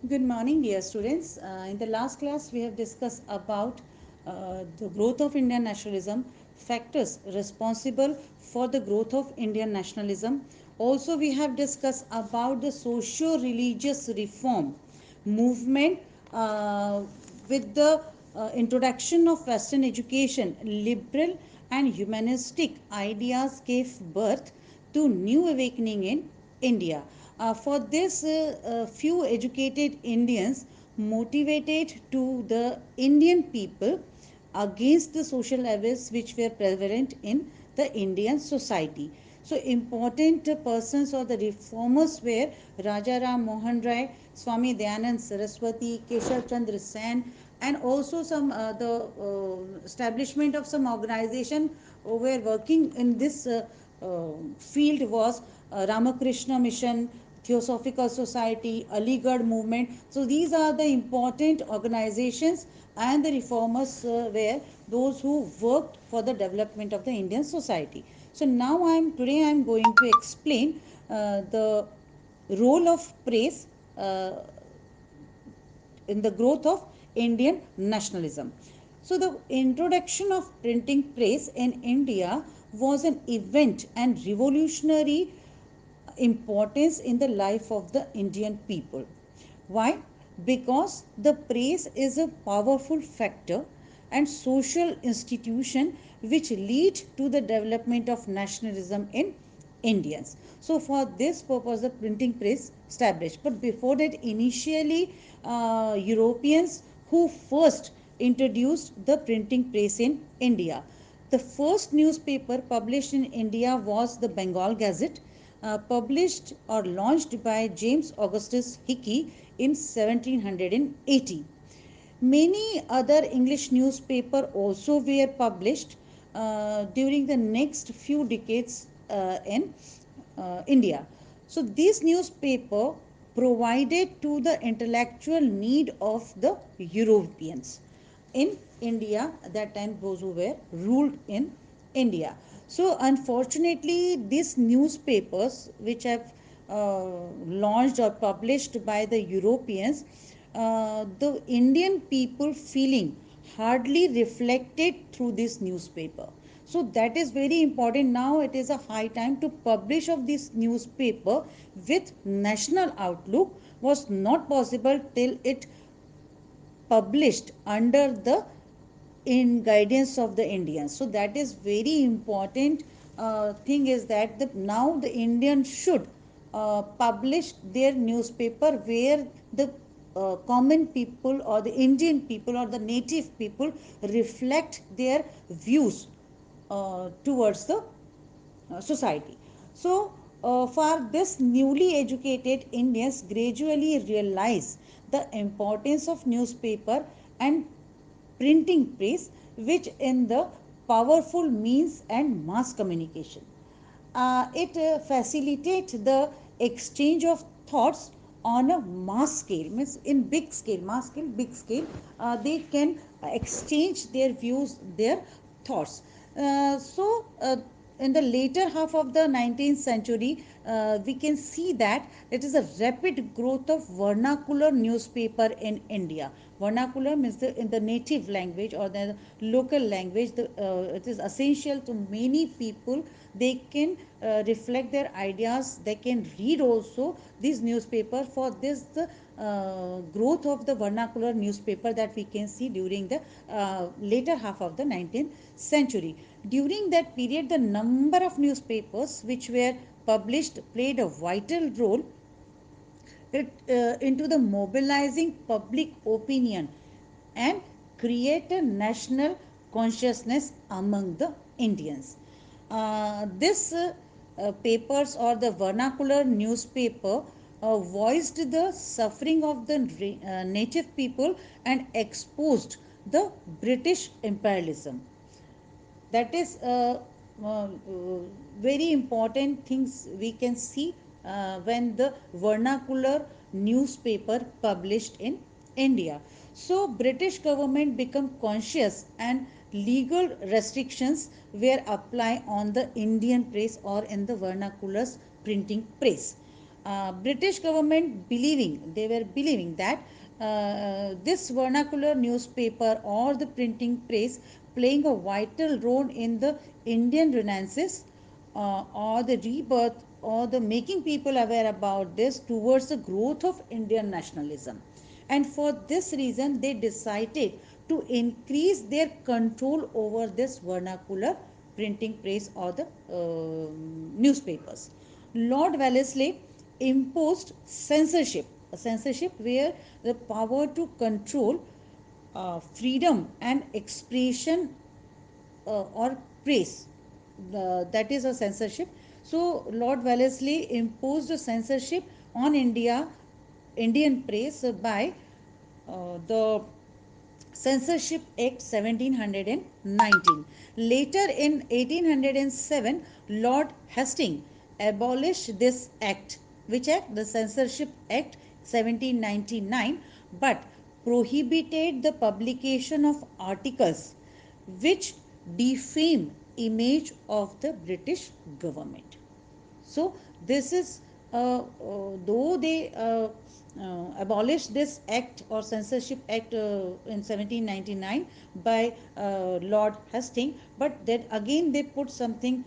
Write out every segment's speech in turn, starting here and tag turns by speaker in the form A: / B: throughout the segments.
A: Good morning, dear students. In the last class, we have discussed about the growth of Indian nationalism, factors responsible for the growth of Indian nationalism. Also, we have discussed about the socio-religious reform movement with the introduction of Western education, liberal and humanistic ideas gave birth to new awakening in India. For this, few educated Indians motivated to the Indian people against the social evils which were prevalent in the Indian society. So important persons or the reformers were Raja Ram Mohan Rai, Swami Dayanand Saraswati, Keshav Chandra Sen, and also some the establishment of some organization who were working in this field was Ramakrishna Mission, Theosophical Society, Aligarh movement. So these are the important organizations, and the reformers were those who worked for the development of the Indian society. So now I am going to explain the role of praise uh, in the growth of Indian nationalism. So, the introduction of printing press in India was an event and revolutionary importance in the life of the Indian people. Why? Because the press is a powerful factor and social institution which lead to the development of nationalism in Indians. So for this purpose, the printing press established. But before that, initially Europeans who first introduced the printing press in India. The first newspaper published in India was the Bengal Gazette, published or launched by James Augustus Hickey in 1780. Many other English newspapers also were published during the next few decades in India. So this newspaper provided to the intellectual need of the Europeans in India at that time, those who were ruled in India. So unfortunately, these newspapers which have uh, launched or published by the Europeans, the Indian people feeling hardly reflected through this newspaper. So that is very important. Now it is a high time to publish of this newspaper with national outlook was not possible till it published under the in guidance of the Indians. So that is very important thing is that now the Indians should publish their newspaper where the common people or the Indian people or the native people reflect their views towards the society. So, for this newly educated Indians gradually realize the importance of newspaper and printing press, which in the powerful means and mass communication. It facilitates the exchange of thoughts on a mass scale, means in big scale, mass scale, big scale. They can exchange their views, their thoughts. In the later half of the 19th century, we can see that it is a rapid growth of vernacular newspaper in India. Vernacular means in the native language or the local language. It is essential to many people. They can reflect their ideas. They can read also this newspaper. For this, the growth of the vernacular newspaper that we can see during the later half of the 19th century. During that period, the number of newspapers which were published played a vital role into the mobilizing public opinion and create a national consciousness among the Indians. This papers or the vernacular newspaper voiced the suffering of the native people and exposed the British imperialism. That is very important things we can see when the vernacular newspaper published in India. So British government become conscious and legal restrictions were applied on the Indian press or in the vernacular printing press. British government believing that this vernacular newspaper or the printing press playing a vital role in the Indian Renaissance or the rebirth or the making people aware about this towards the growth of Indian nationalism. And for this reason, they decided to increase their control over this vernacular printing press or the newspapers. Lord Wellesley imposed censorship, a censorship where the power to control freedom and expression or praise. That is a censorship. So Lord Wellesley imposed a censorship on Indian press by the Censorship Act 1719. Later in 1807, Lord Hastings abolished this act. Which act? The Censorship Act 1799, but prohibited the publication of articles which defame image of the British government. So this is though they abolished this act or censorship act in 1799 by Lord Hastings, but then again they put something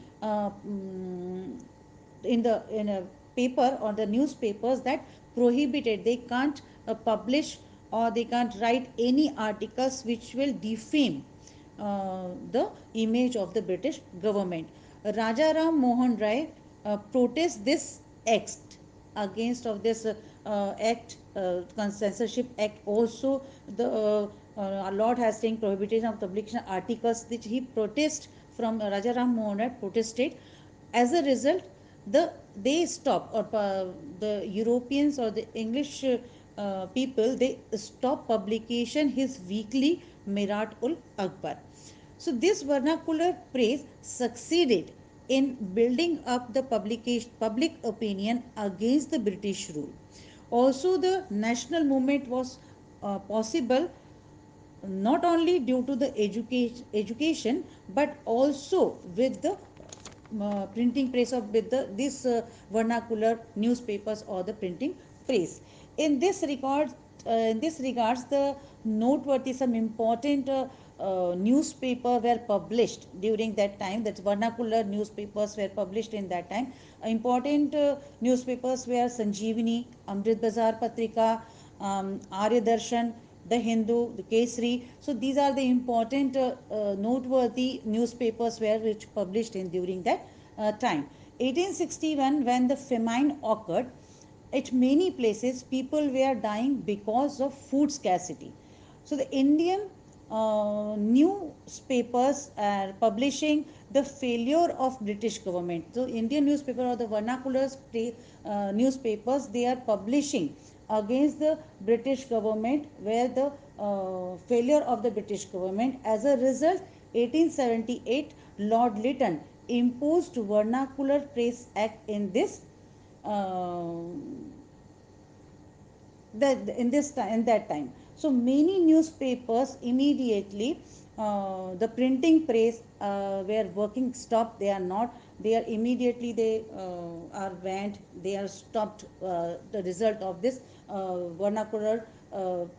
A: in a paper or the newspapers that prohibited, they can't publish or they can't write any articles which will defame the image of the British government. Raja Ram Mohan Rai protests this act against of this act, censorship act. Also the Lord Hastings prohibition of publication articles which he protest from Raja Ram Mohan Rai protested. As a result, the they stop or the Europeans or the English people, they stop publication his weekly Mirat ul Akbar. So this vernacular praise succeeded in building up the public opinion against the British rule. Also, the national movement was possible not only due to the education but also with the printing press of with the this vernacular newspapers or the printing press. In this regards, the noteworthy some important newspaper were published during that time. That vernacular newspapers were published in that time. Important newspapers were Sanjeevani, Amrit Bazar Patrika, Arya Darshan, the Hindu, the Kesari. So these are the important noteworthy newspapers were which published in during that time. 1861, when the famine occurred, at many places people were dying because of food scarcity. So the Indian newspapers are publishing the failure of British government. So Indian newspaper or the vernacular newspapers, they are publishing against the British government where the failure of the British government. As a result, 1878 Lord Lytton imposed Vernacular Press Act in this uh, in this time in that time. So many newspapers immediately the printing press were working stopped. They are not, they are immediately they are banned, they are stopped, the result of this vernacular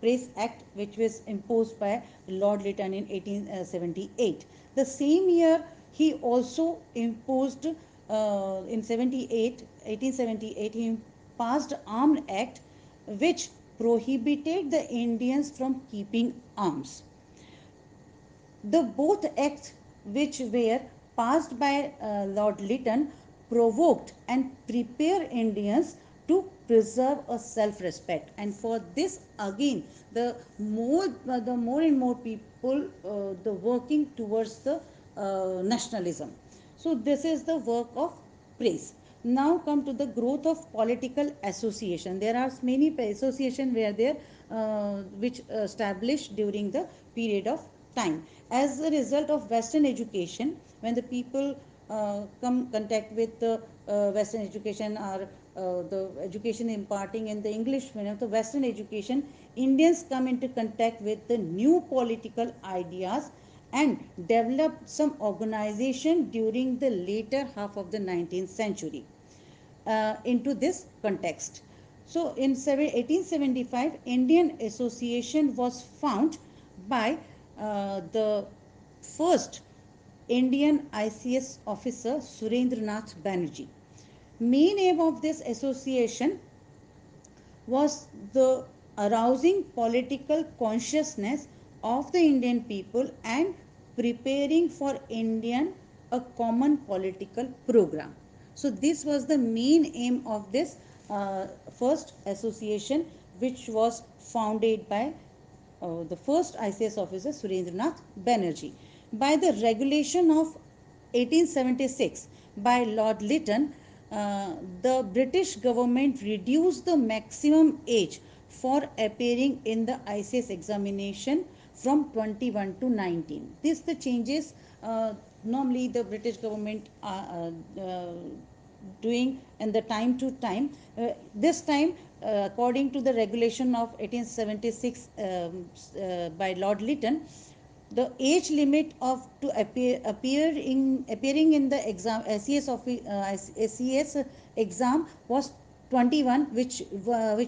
A: press act which was imposed by Lord Lytton in 1878. The same year he also imposed in 1878 he passed Armed Act which prohibited the Indians from keeping arms. The both acts which were passed by Lord Lytton provoked and prepare Indians to preserve a self-respect, and for this again the more and more people the working towards the nationalism. So this is the work of praise. Now come to the growth of political association. There are many association where there which established during the period of time. As a result of Western education, when the people come contact with the Western education or the education imparting in the English medium, the Western education, Indians come into contact with the new political ideas and developed some organization during the later half of the 19th century. into this context. So in 1875, Indian Association was found by the first Indian ICS officer Surendranath Banerjee. Main aim of this association was the arousing political consciousness of the Indian people and preparing for Indian a common political program. So this was the main aim of this first association, which was founded by the first ICS officer Surendranath Banerjee. By the regulation of 1876 by Lord Lytton, uh, the British government reduced the maximum age for appearing in the ICS examination from 21 to 19. This the changes normally the British government doing in the time to time. This time, according to the regulation of 1876 by Lord Lytton, the age limit of to appearing in the exam SES exam was 21, which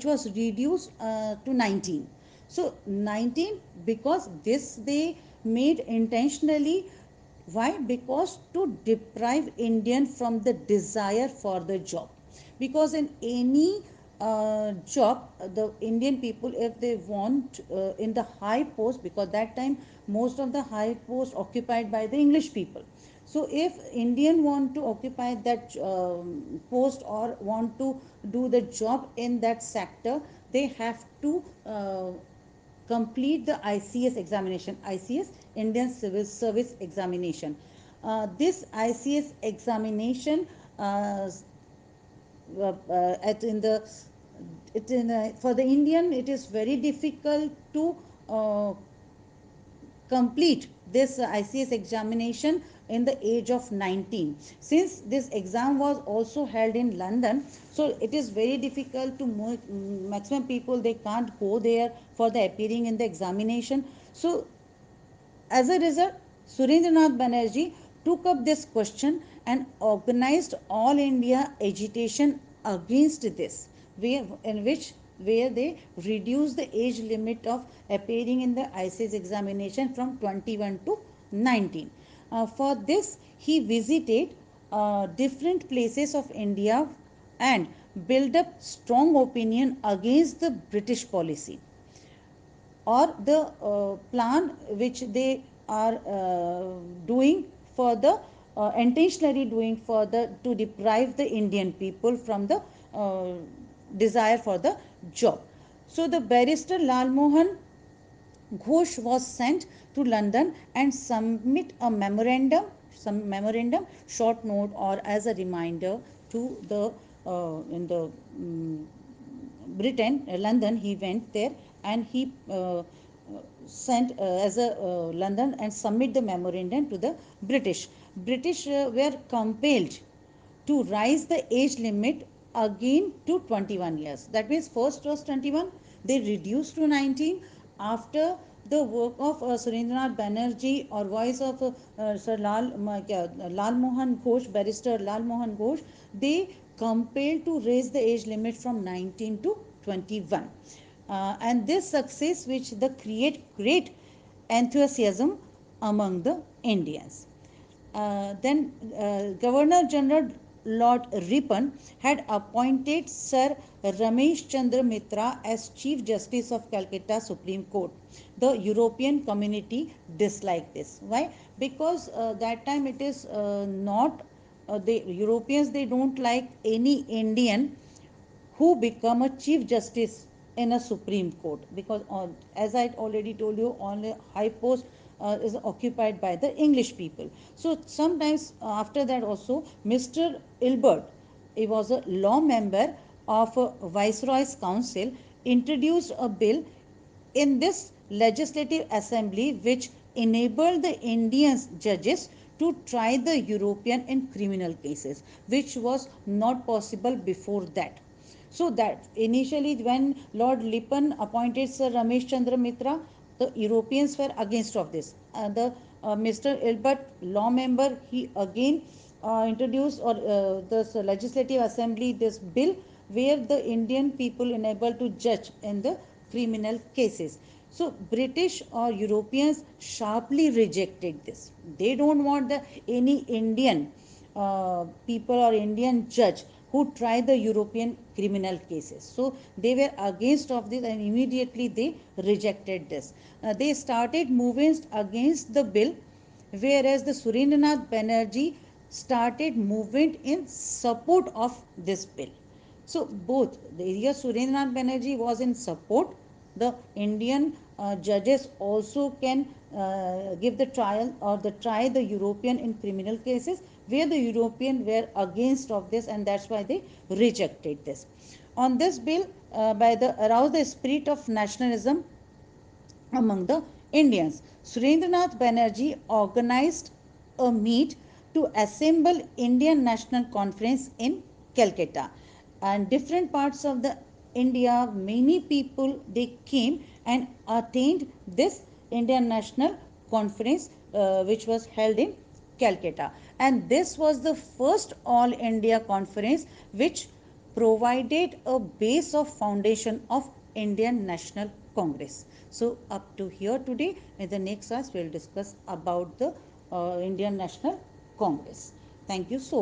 A: was reduced to 19. So 19, because this they made intentionally. Why? Because to deprive Indian from the desire for the job. Because in any job, the Indian people, if they want in the high post, because that time most of the high post occupied by the English people. So if Indian want to occupy that post or want to do the job in that sector, they have to complete the ICS examination, ICS Indian Civil Service examination. This ICS examination at in the it in for the Indian, it is very difficult to uh, complete this ICS examination in the age of 19. Since this exam was also held in London, so it is very difficult to maximum people they can't go there for the appearing in the examination. So as a result, Surendranath Banerjee took up this question and organized all India agitation against this, in which where they reduced the age limit of appearing in the ICS examination from 21 to 19. For this, he visited different places of India and built up strong opinion against the British policy or the plan which they are doing for the intentionally doing for the to deprive the Indian people from the uh, desire for the job. So the barrister Lal Mohan Ghosh was sent to London and submit a memorandum, short note or as a reminder to the in the Britain, London. He went there and he sent as a London and submit the memorandum to the British. British were compelled to rise the age limit again to 21 years. That means first was 21, they reduced to 19 after the work of Surendranath Banerjee or voice of Sir Lal Mohan Ghosh, barrister Lal Mohan Ghosh, they compelled to raise the age limit from 19 to 21. And this success which the create great enthusiasm among the Indians. Then Governor General Lord Ripon had appointed Sir Ramesh Chandra Mitra as Chief Justice of Calcutta Supreme Court. The European community disliked this. Why? Because that time it is not the Europeans, they don't like any Indian who become a chief justice in a Supreme Court, because as I already told you, only high post is occupied by the English people. So sometimes after that also, Mr. Ilbert, he was a law member of Viceroy's Council, introduced a bill in this legislative assembly which enabled the Indian judges to try the European in criminal cases, which was not possible before that. So that initially when Lord Lipan appointed Sir Ramesh Chandra Mitra, the Europeans were against of this. The Mr. Ilbert, law member, he again introduced, or this legislative assembly, this bill where the Indian people enabled to judge in the criminal cases. So British or Europeans sharply rejected this. They don't want any Indian people or Indian judge who try the European criminal cases. So they were against of this and immediately they rejected this. They started movements against the bill, whereas the Surendranath Banerjee started movement in support of this bill. So both the area Surendranath Banerjee was in support. The Indian judges also can give the trial or the try the European in criminal cases, where the European were against of this, and that's why they rejected this. On this bill, by the arouse the spirit of nationalism among the Indians, Surendranath Banerjee organized a meet to assemble Indian National Conference in Calcutta. And different parts of the India, many people they came and attained this Indian National Conference, which was held in Calcutta. And this was the first All India conference which provided a base of foundation of Indian National Congress. So up to here today. In the next class, we'll discuss about the Indian National Congress. Thank you so much.